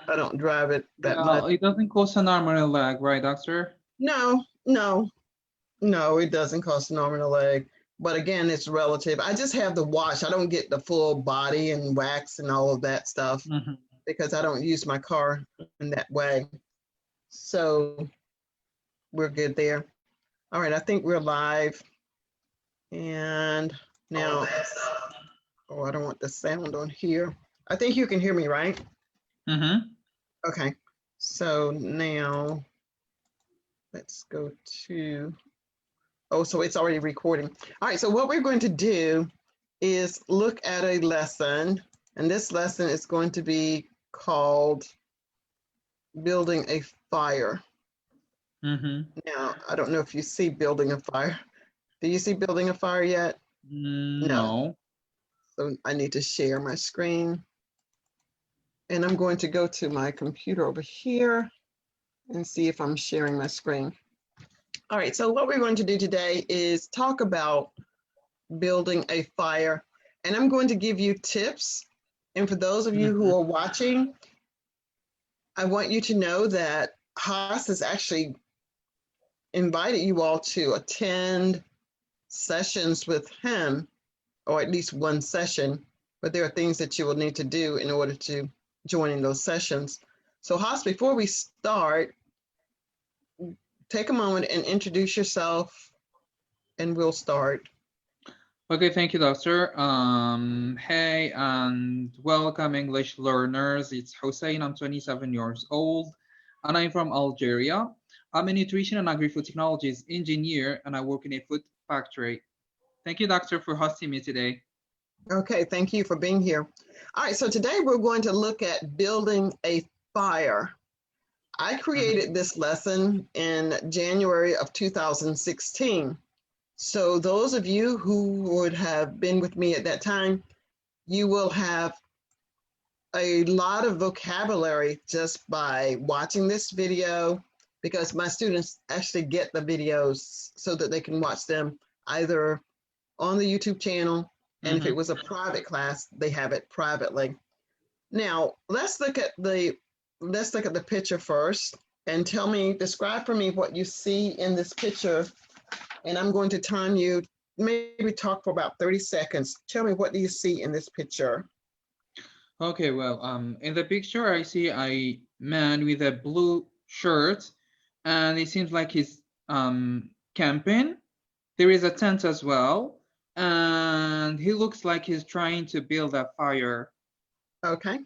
I don't drive it that Well, much. it doesn't cost an arm and a leg, right, doctor? No, it doesn't cost an arm and a leg. But again, it's relative. I just have the wash. I don't get the full body and wax and all of that stuff Mm-hmm. because I don't use my car in that way. So we're good there. All right, I think we're live. And now, oh, I don't want the sound on here. I think you can hear me, right? Mm-hmm. Okay. So now let's go to, oh, so it's already recording. All right, so what we're going to do is look at a lesson, and this lesson is going to be called Building a Fire. Mm-hmm. Now, I don't know if you see Building a Fire. Do you see Building a Fire yet? No. No. So I need to share my screen. And I'm going to go to my computer over here and see if I'm sharing my screen. All right, so what we're going to do today is talk about building a fire. And I'm going to give you tips. And for those of you who are watching, I want you to know that Haas has actually invited you all to attend sessions with him, or at least one session, but there are things that you will need to do in order to join in those sessions. So Haas, before we start, take a moment and introduce yourself and we'll start. Okay, thank you, doctor. Hey, and welcome, English learners. It's Hussein. I'm 27 years old, and I'm from Algeria. I'm a nutrition and agri-food technologies engineer, and I work in a food factory. Thank you, doctor, for hosting me today. Okay, thank you for being here. All right, so today we're going to look at building a fire. I created this lesson in January of 2016. So those of you who would have been with me at that time, you will have a lot of vocabulary just by watching this video, because my students actually get the videos so that they can watch them either on the YouTube channel, and if it was a private class, they have it privately. Now, let's look at the picture first and describe for me what you see in this picture. And I'm going to time you, maybe talk for about 30 seconds. Tell me, what do you see in this picture? Okay, well, in the picture, I see a man with a blue shirt, and it seems like he's camping. There is a tent as well, and he looks like he's trying to build a fire. Okay.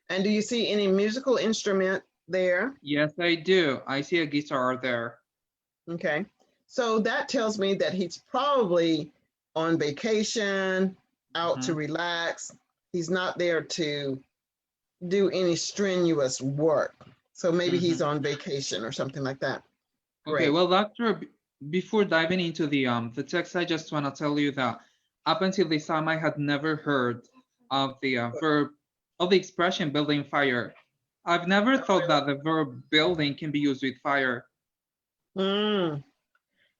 And do you see any musical instrument there? Yes, I do. I see a guitar there. Okay. So that tells me that he's probably on vacation, out to relax. He's not there to do any strenuous work. So maybe he's on vacation or something like that. Okay, Great. well, doctor, before diving into the text, I just want to tell you that up until this time, I had never heard of the verb, of the expression building fire. I've never thought that the verb building can be used with fire.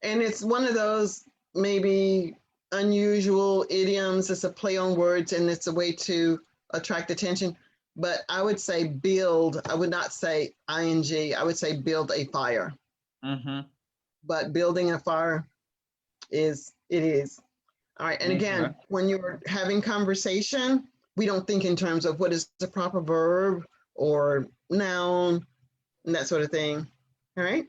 And it's one of those maybe unusual idioms. It's a play on words and it's a way to attract attention. But I would say build. I would not say ing. I would say build a fire. But building a fire it is. All right. And again, when you're having conversation, we don't think in terms of what is the proper verb or noun and that sort of thing. All right.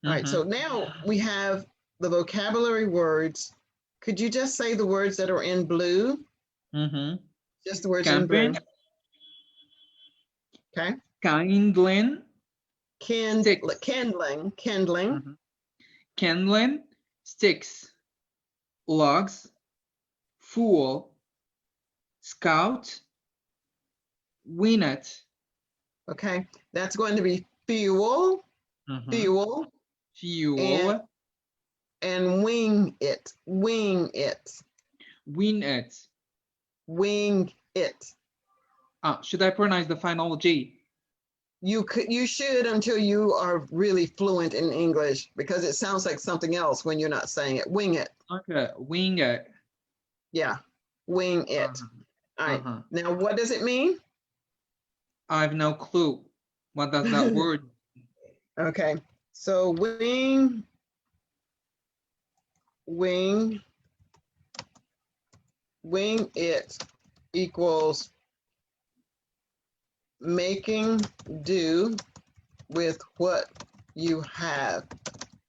All right. So now we have the vocabulary words. Could you just say the words that are in blue? Just the words Camping. in blue. Okay. Kindling. Kindling. Kindling. Sticks. Logs. Fool. Scout. Winnet. Okay. That's going to be fuel. Fuel. And wing it. Wing it. Wing it. Wing it. Should I pronounce the final G? You should, until you are really fluent in English, because it sounds like something else when you're not saying it. Wing it. Okay, wing it. Yeah, wing it. All right. Now, what does it mean? I have no clue. What does that word? Okay, so wing it equals making do with what you have.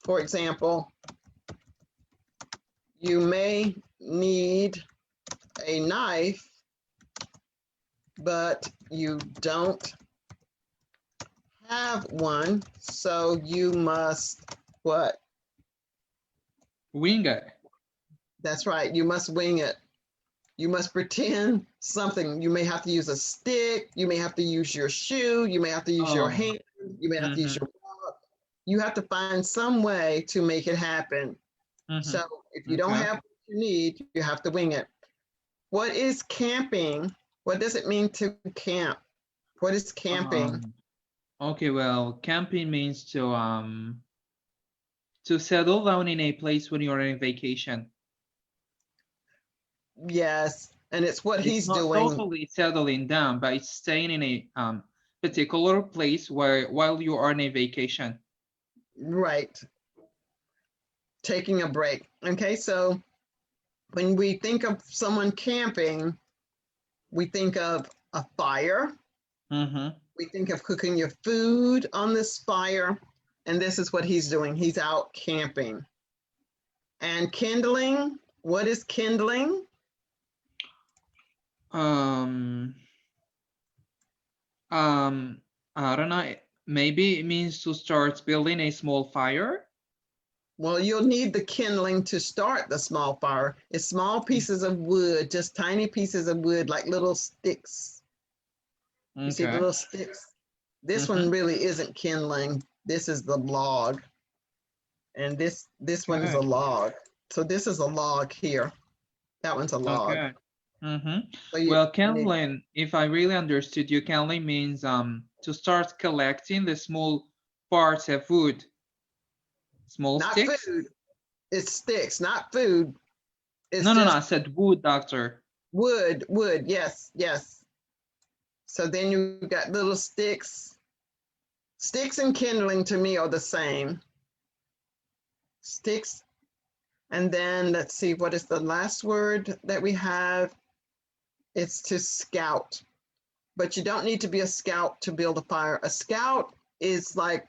For example, you may need a knife, but you don't have one, so you must what? Wing it. That's right, you must wing it. You must pretend something. You may have to use a stick, you may have to use your shoe, you may have to use your Oh. hand, you may have to use Mm-hmm. your walk. You have to find some way to make it happen. Mm-hmm. So if you don't Okay. have what you need, you have to wing it. What is camping? What does it mean to camp? What is camping? Okay, well, camping means to settle down in a place when you're on vacation. Yes, and it's what It's he's not doing. totally settling down, but it's staying in a particular place where while you are on a vacation. Right, taking a break. Okay, so when we think of someone camping, we think of a fire. Mm-hmm. We think of cooking your food on this fire, and this is what he's doing. He's out camping. And kindling, what is kindling? Um, um, I don't know. Maybe it means to start building a small fire. Well, you'll need the kindling to start the small fire. It's small pieces of wood, just tiny pieces of wood, like little sticks. You see the Okay. little sticks? This one Mm-hmm. really isn't kindling. This is the log. And this one is a Okay. log. So this is a log here. That one's a log. Okay. Mm-hmm. So you Well, need kindling, if I really understood you, kindling means to start collecting the small parts of wood, small not sticks. food. It's sticks, not food. It's No, no, no. I just said wood, doctor. wood, wood. Yes, yes. So then you got little sticks. Sticks and kindling to me are the same. Sticks. And then let's see, what is the last word that we have? It's to scout. But you don't need to be a scout to build a fire. A scout is like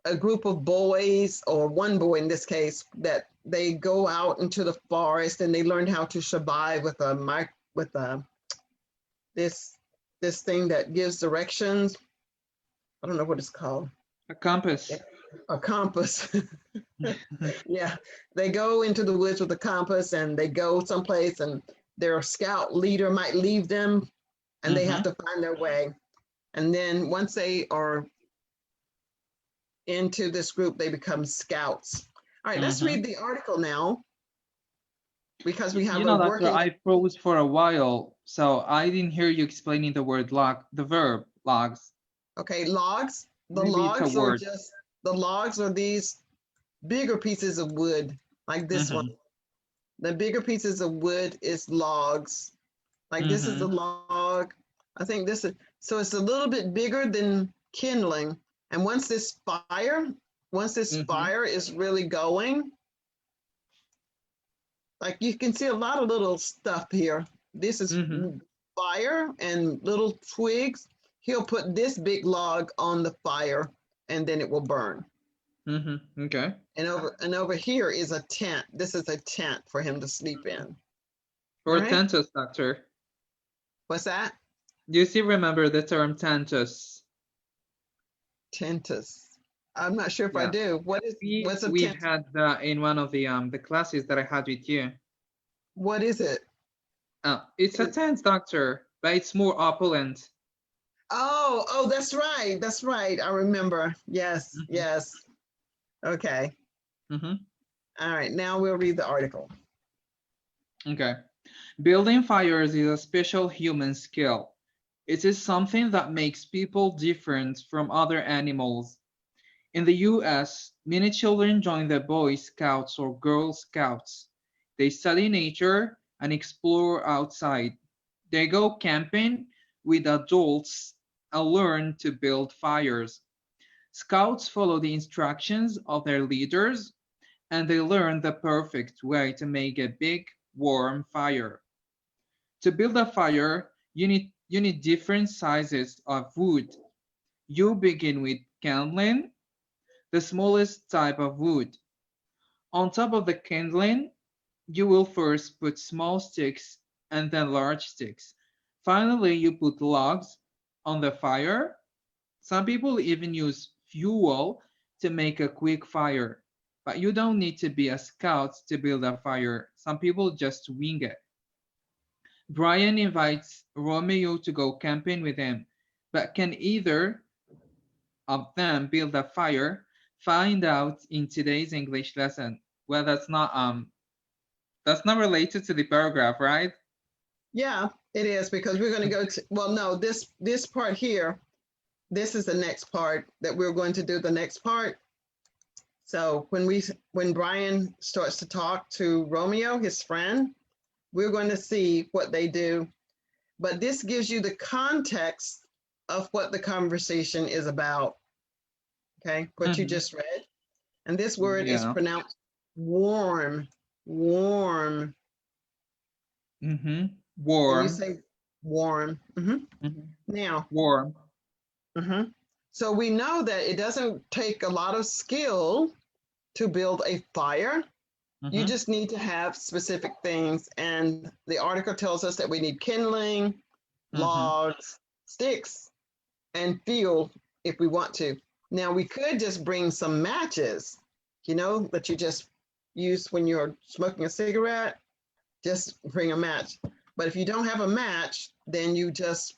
a group of boys, or one boy in this case, that they go out into the forest and they learn how to survive with a mic with a this this thing that gives directions. I don't know what it's called. A compass. A compass. Yeah, they go into the woods with a compass and they go someplace, and their scout leader might leave them and they have Mm-hmm. to find their way. And then once they are into this group, they become scouts. All right, let's Mm-hmm. read the article now because we have You a know, doctor, working. I froze for a while, so I didn't hear you explaining the word log, the verb logs. Okay, logs. The Maybe it's a logs are word. just the logs are these bigger pieces of wood, like this one. Mm-hmm. The bigger pieces of wood is logs. Like this is Mm-hmm. the log. I think this is so it's a little bit bigger than kindling. And once this Mm-hmm. fire is really going, like you can see a lot of little stuff here. This is Mm-hmm. fire and little twigs. He'll put this big log on the fire and then it will burn. Mm-hmm. Okay. And over here is a tent. This is a tent for him to sleep in. All Or right. tentus, doctor. What's that? Do you still remember the term tentus? Tentus. I'm not sure if I Yeah. do. What's a We've tent? had that in one of the classes that I had with you. What is it? It's a It- tent, doctor, but it's more opulent. oh, that's right. That's right. I remember. Yes, Mm-hmm. yes. Okay. Mm-hmm. All right. Now we'll read the article. Okay. Building fires is a special human skill. It is something that makes people different from other animals. In the US, many children join the Boy Scouts or Girl Scouts. They study nature and explore outside. They go camping with adults and learn to build fires. Scouts follow the instructions of their leaders and they learn the perfect way to make a big, warm fire. To build a fire, you need different sizes of wood. You begin with kindling, the smallest type of wood. On top of the kindling, you will first put small sticks and then large sticks. Finally, you put logs on the fire. Some people even use fuel to make a quick fire. But you don't need to be a scout to build a fire. Some people just wing it. Brian invites Romeo to go camping with him, but can either of them build a fire? Find out in today's English lesson. Well, that's not related to the paragraph, right? Yeah, it is because we're going to go to, well, no, this part here, this is the next part that we're going to do the next part. So when Brian starts to talk to Romeo, his friend, we're going to see what they do. But this gives you the context of what the conversation is about. Okay, what you just read. And this word is Yeah. pronounced warm, warm. Mm-hmm. When you Warm. say warm. Now, Warm. so we know that it doesn't take a lot of skill to build a fire. You just need to have specific things. And the article tells us that we need kindling, logs, sticks, and fuel if we want to. Now, we could just bring some matches, that you just use when you're smoking a cigarette. Just bring a match. But if you don't have a match, then you just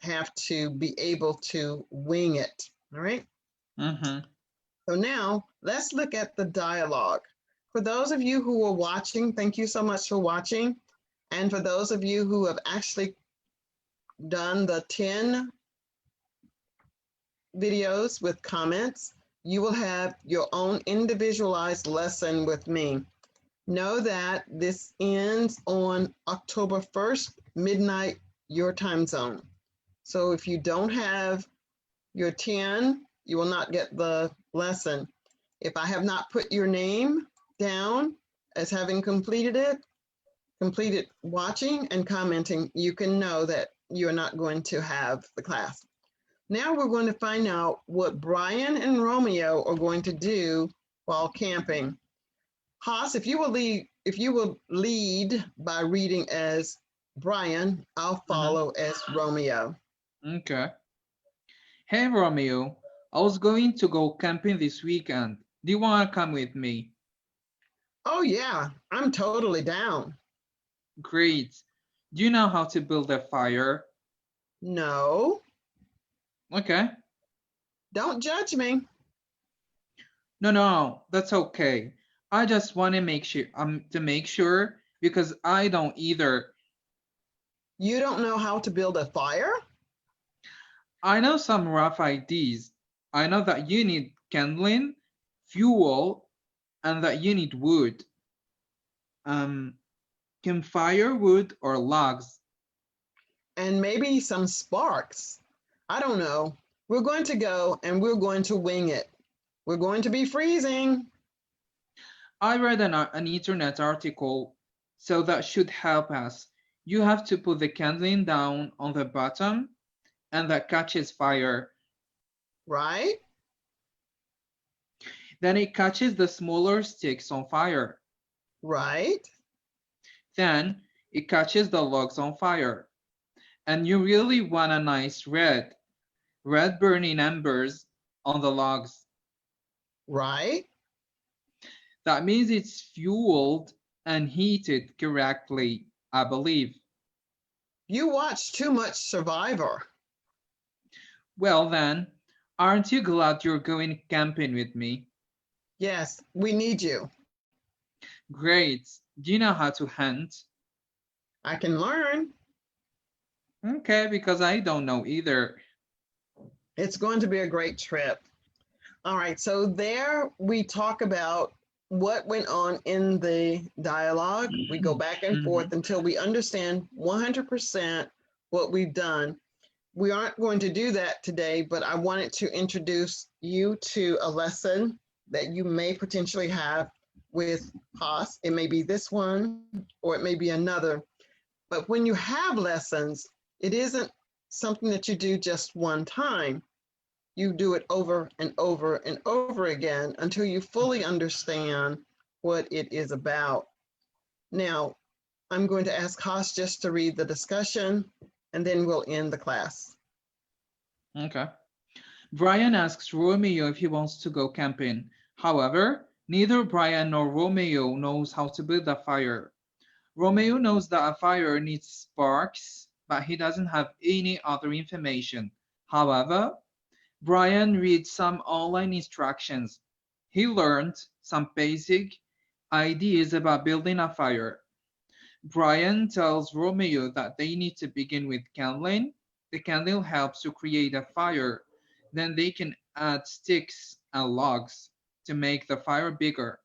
have to be able to wing it. All right. So now let's look at the dialogue. For those of you who are watching, thank you so much for watching. And for those of you who have actually done the 10 videos with comments, you will have your own individualized lesson with me. Know that this ends on October 1st, midnight, your time zone. So if you don't have your 10, you will not get the lesson. If I have not put your name down as having completed watching and commenting, you can know that you're not going to have the class. Now we're going to find out what Brian and Romeo are going to do while camping. Haas, if you will lead by reading as Brian, I'll follow as Romeo. Okay. Hey, Romeo. I was going to go camping this weekend. Do you want to come with me? Oh, yeah, I'm totally down. Great. Do you know how to build a fire? No. Okay. Don't judge me. No, that's okay. I just want to make sure because I don't either. You don't know how to build a fire? I know some rough ideas. I know that you need kindling, fuel, and that you need wood. Campfire wood or logs. And maybe some sparks. I don't know. We're going to go and we're going to wing it. We're going to be freezing. I read an internet article, so that should help us. You have to put the kindling down on the bottom and that catches fire. Right? Then it catches the smaller sticks on fire. Right? Then it catches the logs on fire. And you really want a nice red burning embers on the logs. Right? That means it's fueled and heated correctly, I believe. You watch too much Survivor. Well then, aren't you glad you're going camping with me? Yes, we need you. Great. Do you know how to hunt? I can learn. Okay, because I don't know either. It's going to be a great trip. All right, so there we talk about what went on in the dialogue. We go back and forth until we understand 100% what we've done. We aren't going to do that today, but I wanted to introduce you to a lesson that you may potentially have with Haas. It may be this one or it may be another. But when you have lessons, it isn't something that you do just one time. You do it over and over and over again until you fully understand what it is about. Now, I'm going to ask Haas just to read the discussion, and then we'll end the class. Okay. Brian asks Romeo if he wants to go camping. However, neither Brian nor Romeo knows how to build a fire. Romeo knows that a fire needs sparks, but he doesn't have any other information. However, Brian reads some online instructions. He learned some basic ideas about building a fire. Brian tells Romeo that they need to begin with kindling. The candle helps to create a fire. Then they can add sticks and logs to make the fire bigger.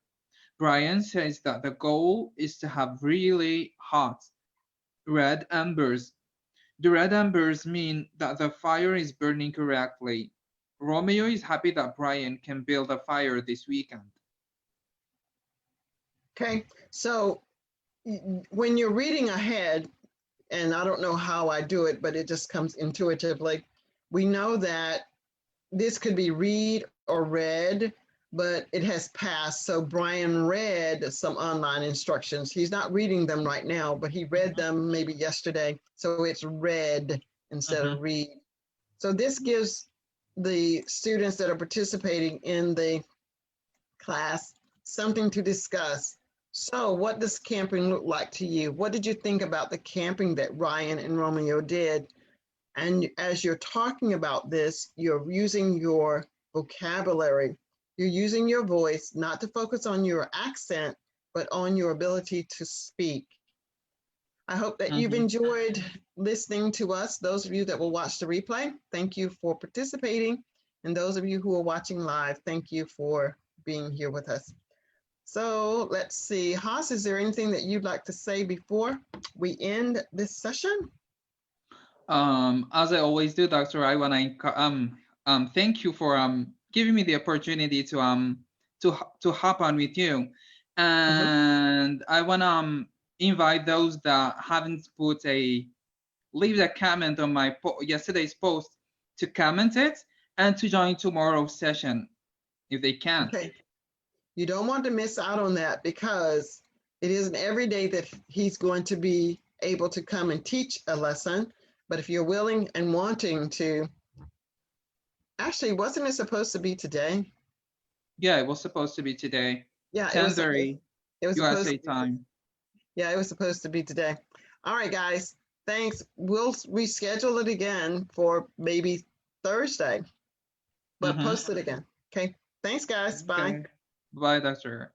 Brian says that the goal is to have really hot red embers. The red embers mean that the fire is burning correctly. Romeo is happy that Brian can build a fire this weekend. Okay, so when you're reading ahead, and I don't know how I do it, but it just comes intuitively, we know that this could be read or read, but it has passed. So Brian read some online instructions. He's not reading them right now, but he read them maybe yesterday. So it's read instead of read. So this gives the students that are participating in the class something to discuss. So what does camping look like to you? What did you think about the camping that Ryan and Romeo did? And as you're talking about this, you're using your vocabulary. You're using your voice, not to focus on your accent, but on your ability to speak. I hope that you've enjoyed listening to us. Those of you that will watch the replay, thank you for participating. And those of you who are watching live, thank you for being here with us. So let's see, Haas, is there anything that you'd like to say before we end this session? As I always do, Dr. I want to thank you for giving me the opportunity to hop on with you, and I want to invite those that haven't leave a comment on my yesterday's post to comment it and to join tomorrow's session if they can. Okay. You don't want to miss out on that because it isn't every day that he's going to be able to come and teach a lesson. But if you're willing and wanting to, actually, wasn't it supposed to be today? Yeah, it was supposed to be today. Yeah, 10:30 USA time. Yeah, it was supposed to be today. All right, guys, thanks. We'll reschedule it again for maybe Thursday, but post it again. Okay, thanks, guys. Bye. Bye, Dr.